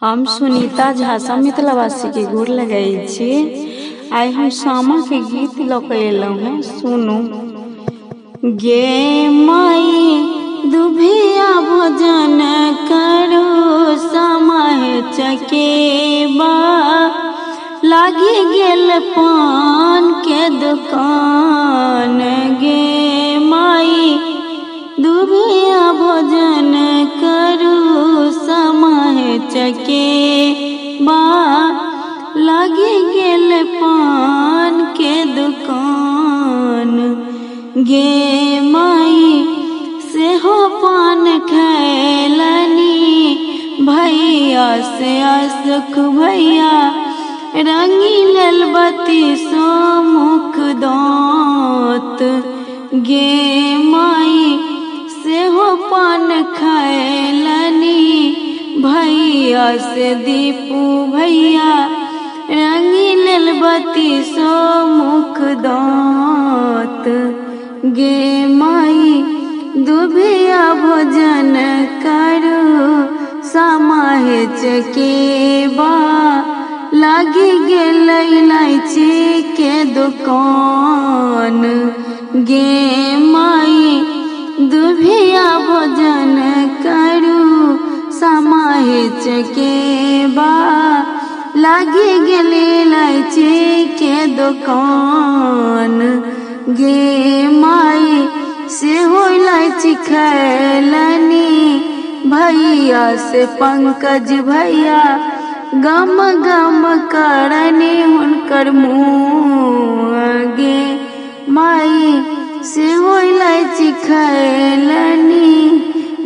हम सुनीता झांसा मिथिलावासी के गोर लगाई छी। आई हम सामा के गीत लौकेलहुँ हैं, सुनू। गे माई दुभिया भोजन करो समय चकेबा, लागी गेल पान के दुकान। गे माई दुभिया भोजन करो समय चकेबा, लागी गेल पान के दुकान। गे माई सेहो पान खैलनी, भैया से असुख भैया रंगी लेल बत्ती सो मुख दांत। गे माई सेहो पान खैलनी, भैया से दीपू भैया रंगी लेल बत्ती सो मुख दांत। गे माई दुभिया भोजन करो समय चकेबा, लागी गेल इलायची के दुकान। गे माई दुभिया भोजन करू समय चकेबा, लागी गेल इलायची के दुकान। गे माई सेहो इलायची खैलनी, भैया से पंकज भैया गम गम करनी हुनकर मुँह। गे माई सेहो इलायची खैलनी,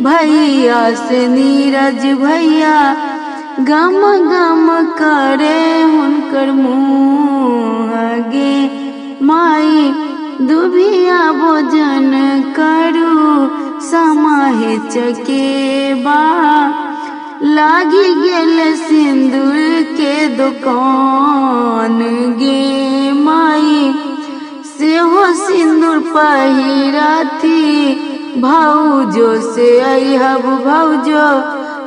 भैया से नीरज भैया गम गम करे हुनकर मुँह। गे माई दुभिया भोजन करू समय चकेबा, लागी गेल सिंदूर के दुकान। गे माई सेहो सिंदूर पहिरती, भौजो से अहब भौजो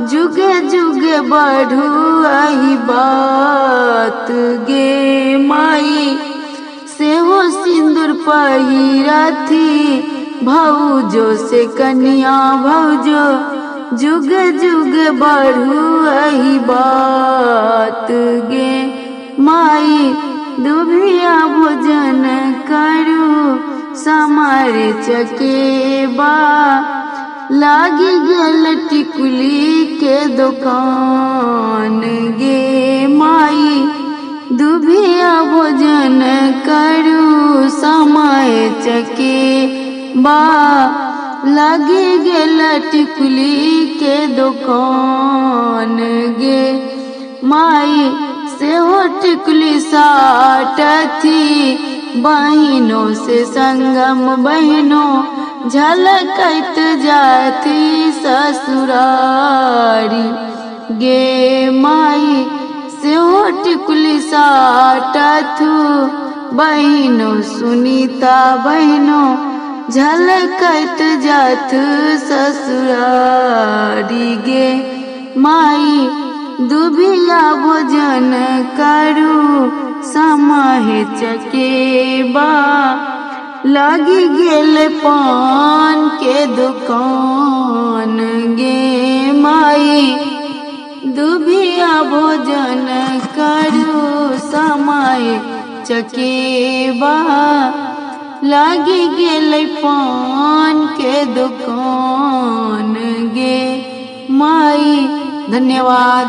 जुगे जुगे बढ़ू अही बात। गे माई सेहो सिंदूर पहिरती, भौजो से कन्या भौजो जुगे जुगे बढ़ू अही बात। गे माई दुभिया भोजन करू समय चकेबा, लागी गेल टिकुली के दुकान। गे माई दुभिया भोजन करू समय चकेबा, लागी गेल टिकुली के दुकान। गे माई सेहो टिकुली साटथी, बहिनों से संगम बहिनों झलकत जाती ससुरारी। गे माई सेहो टिकुली साटथू, बहिनों सुनीता बहिनों झलकत जात ससुरारी। गे माई दुभिया भोजन करू समय चकेबा, लागी गेल पान के दुकान। गे माई दुभिया भोजन करू समय चकेबा, लागी गेल पान के दुकान। गे माई धन्यवाद।